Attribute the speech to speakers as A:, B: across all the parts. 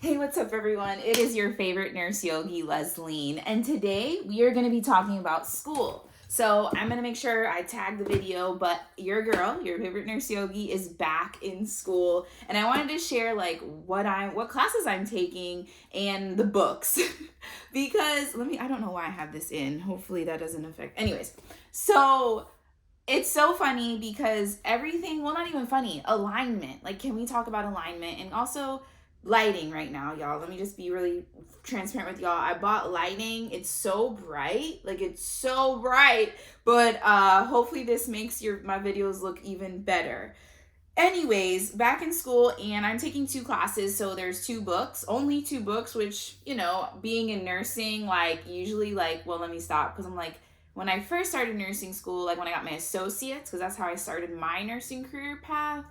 A: Hey, what's up, everyone? It is your favorite nurse yogi, Leslie, and today we are going to be talking about school. So I'm going to make sure I tag the video, but your girl, your favorite nurse yogi, is back in school, and I wanted to share like what classes I'm taking and the books because I don't know why I have this in. Hopefully that doesn't affect. Anyways, so it's so funny because everything, well, not even funny, alignment. Like, can we talk about alignment? And also lighting right now, y'all. Let me just be really transparent with y'all. I bought lighting. It's so bright. Like, it's so bright. But hopefully this makes my videos look even better. Anyways, back in school, and I'm taking 2 classes, so there's 2 books, only 2 books, which, being in nursing, like, usually, like, well, let me stop, because I'm like, when I first started nursing school, like, when I got my associates, because that's how I started my nursing career path,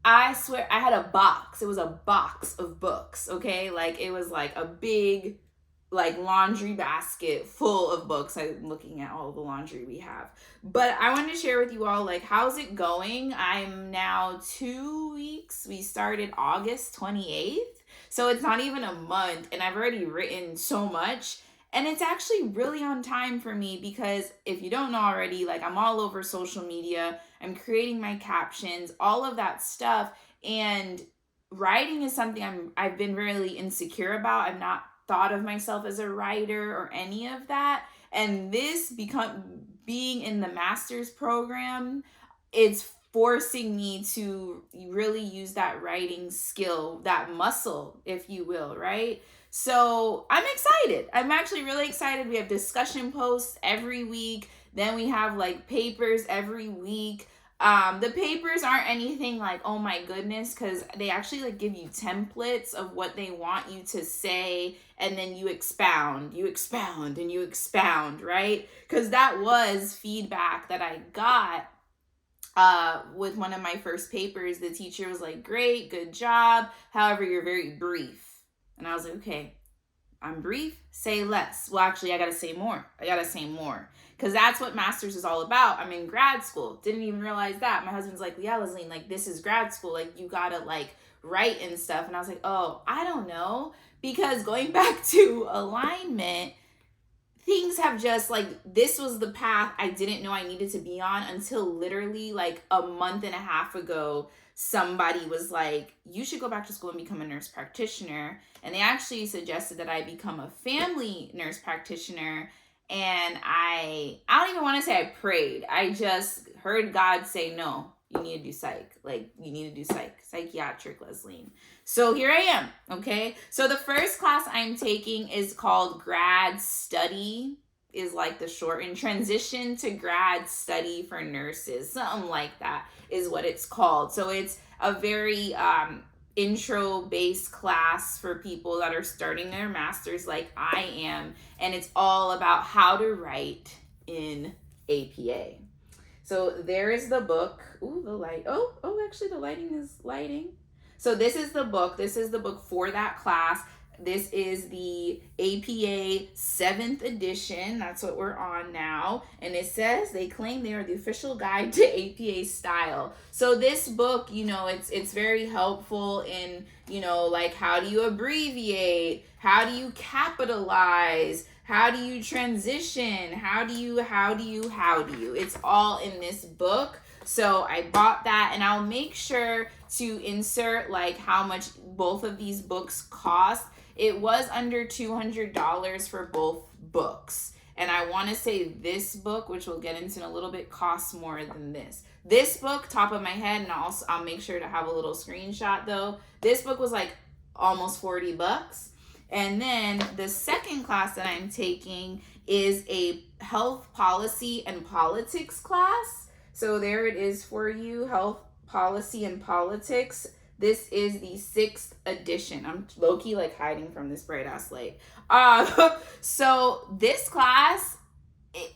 A: I swear, I had a box. It was a box of books, okay? Like, it was, like, a big, like, laundry basket full of books. I'm looking at all the laundry we have. But I wanted to share with you all, like, how's it going? I'm now 2 weeks. We started August 28th. So it's not even a month, and I've already written so much. And it's actually really on time for me because if you don't know already, like, I'm all over social media. I'm creating my captions, all of that stuff. And writing is something I've been really insecure about. I've not thought of myself as a writer or any of that. And being in the master's program, it's forcing me to really use that writing skill, that muscle, if you will, right? So I'm excited. I'm actually really excited. We have discussion posts every week. Then we have like papers every week. The papers aren't anything like, oh my goodness, because they actually like give you templates of what they want you to say, and then you expound, and you expound, right? Because that was feedback that I got with one of my first papers. The teacher was like, great, good job. However, you're very brief. And I was like, okay, I'm brief, say less. Well, actually, I gotta say more. Because that's what master's is all about. I'm in grad school. Didn't even realize that. My husband's like, yeah, Leslie, like, this is grad school. Like, you gotta, like, write and stuff. And I was like, oh, I don't know. Because going back to alignment, things have just, like, this was the path I didn't know I needed to be on until literally, like, a month and a half ago. Somebody was like, you should go back to school and become a nurse practitioner. And they actually suggested that I become a family nurse practitioner. And I don't even want to say I prayed. I just heard God say, no, you need to do psych. Like, you need to do psychiatric, Leslie. So here I am, okay? So the first class I'm taking is called Grad Study, is like the short, and Transition to Grad Study for Nurses. Something like that is what it's called. So it's a very intro-based class for people that are starting their master's like I am. And it's all about how to write in APA. So there is the book. Ooh, the light. Oh, actually the lighting is lighting. So this is the book. This is the book for that class. This is the APA 7th edition. That's what we're on now. And it says they claim they are the official guide to APA style. So this book, it's very helpful in, like, how do you abbreviate? How do you capitalize? How do you transition? How do you? It's all in this book. So I bought that, and I'll make sure to insert like how much both of these books cost. It was under $200 for both books. And I want to say this book, which we'll get into in a little bit, costs more than this. This book, top of my head, and I'll make sure to have a little screenshot though. This book was like almost $40. And then the second class that I'm taking is a health policy and politics class. So there it is for you, health policy and politics. This is the 6th edition. I'm low-key like hiding from this bright ass light. So this class,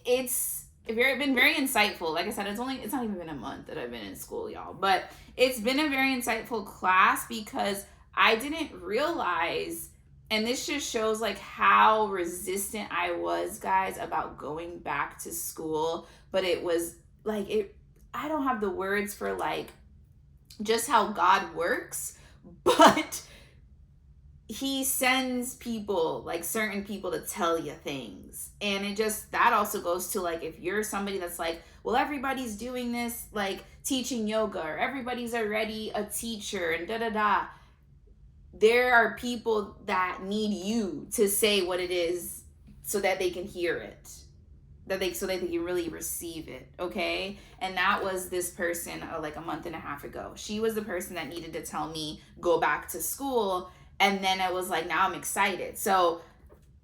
A: it's been very insightful. Like I said, it's not even been a month that I've been in school, y'all. But it's been a very insightful class because I didn't realize, and this just shows like how resistant I was, guys, about going back to school. But it was like, I don't have the words for like just how God works, but he sends people, like certain people, to tell you things. And it just, that also goes to like, if you're somebody that's like, well, everybody's doing this, like teaching yoga, or everybody's already a teacher and da-da-da. There are people that need you to say what it is so that they can hear it, so that they can really receive it, okay? And that was this person like a month and a half ago. She was the person that needed to tell me, go back to school. And then I was like, now I'm excited. So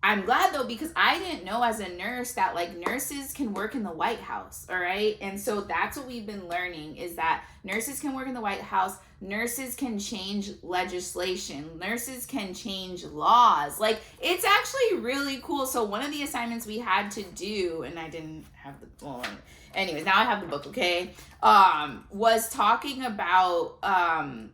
A: I'm glad though, because I didn't know as a nurse that like nurses can work in the White House, all right? And so that's what we've been learning, is that nurses can work in the White House, nurses can change legislation, nurses can change laws. Like, it's actually really cool. So one of the assignments we had to do, and I didn't have the, well, anyways, now I have the book, okay, was talking about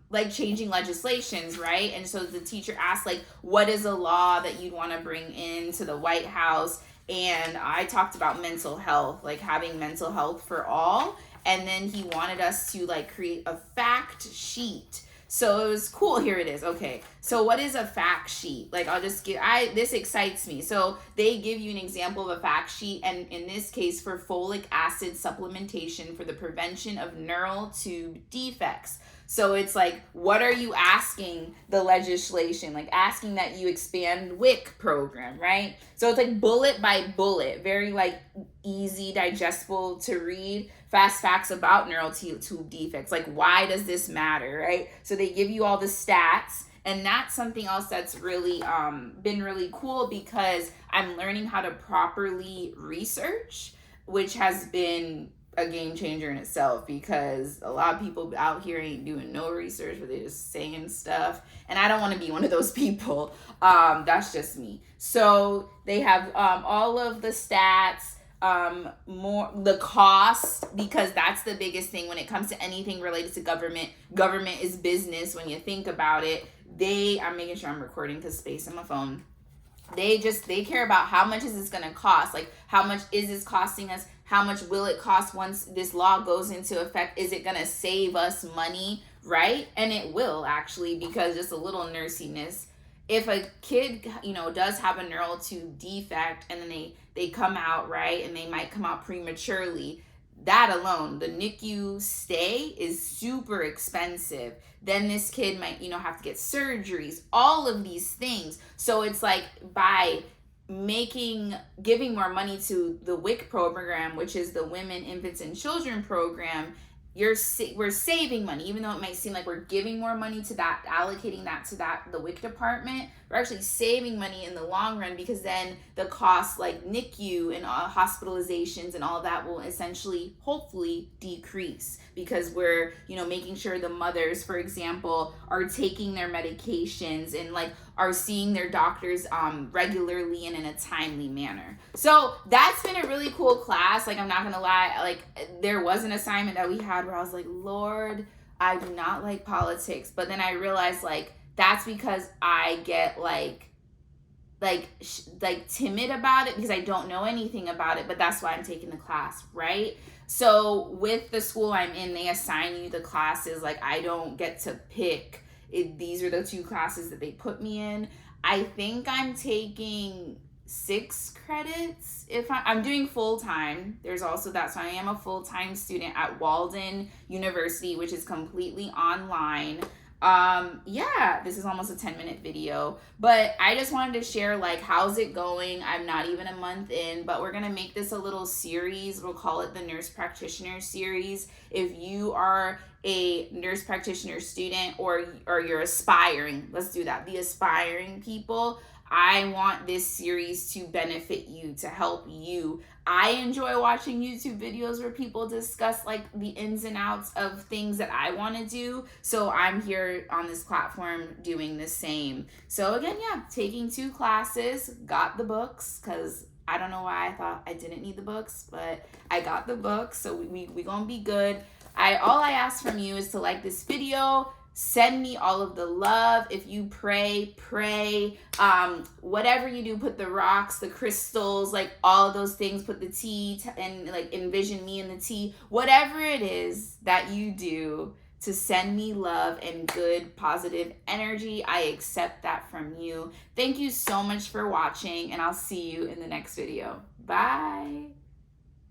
A: like changing legislations, right? And so the teacher asked like, what is a law that you'd want to bring into the White House? And I talked about mental health, like having mental health for all. And then he wanted us to like create a fact sheet. So it was cool. Here it is. Okay. So what is a fact sheet? Like, I'll just give, this excites me. So they give you an example of a fact sheet. And in this case, for folic acid supplementation for the prevention of neural tube defects. So it's like, what are you asking the legislation? Like asking that you expand WIC program, right? So it's like bullet by bullet, very like easy, digestible to read. Fast facts about neural tube defects. Like, why does this matter, right? So they give you all the stats. And that's something else that's really been really cool, because I'm learning how to properly research, which has been a game changer in itself, because a lot of people out here ain't doing no research, but they're just saying stuff. And I don't want to be one of those people. That's just me. So they have all of the stats, more the cost, because that's the biggest thing when it comes to anything related to government. Government is business when you think about it. I'm making sure I'm recording because space on my phone. They care about how much is this going to cost? Like, how much is this costing us? How much will it cost once this law goes into effect? Is it going to save us money, right? And it will, actually, because just a little nursiness. If a kid, does have a neural tube defect, and then they come out, right, and they might come out prematurely, that alone, the NICU stay is super expensive. Then this kid might, have to get surgeries, all of these things. So it's like, by giving more money to the WIC program, which is the Women, Infants, and Children program, we're saving money. Even though it might seem like we're giving more money to that, allocating that to the WIC department, we're actually saving money in the long run, because then the costs like NICU and hospitalizations and all of that will essentially, hopefully, decrease, because we're, making sure the mothers, for example, are taking their medications and like are seeing their doctors regularly and in a timely manner. So that's been a really cool class. Like, I'm not gonna lie, like there was an assignment that we had where I was like, Lord, I do not like politics. But then I realized like that's because I get like timid about it, because I don't know anything about it, but that's why I'm taking the class, right? So with the school I'm in, they assign you the classes. Like, I don't get to pick. These are the 2 classes that they put me in. I think I'm taking 6 credits if I'm doing full-time. There's also that. So I am a full-time student at Walden University, which is completely online. This is almost a 10-minute video, but I just wanted to share like, how's it going? I'm not even a month in, but we're going to make this a little series. We'll call it the Nurse Practitioner series. If you are a nurse practitioner student, or you're aspiring, let's do that, the aspiring people, I want this series to benefit you, to help you. I enjoy watching YouTube videos where people discuss like the ins and outs of things that I want to do. So I'm here on this platform doing the same. So again, taking 2 classes, got the books, because I don't know why I thought I didn't need the books, but I got the books. So we gonna be good. All I ask from you is to like this video, send me all of the love. If you pray, whatever you do, put the rocks, the crystals, like all of those things, put the tea and like envision me in the tea, whatever it is that you do to send me love and good, positive energy. I accept that from you. Thank you so much for watching, and I'll see you in the next video. Bye.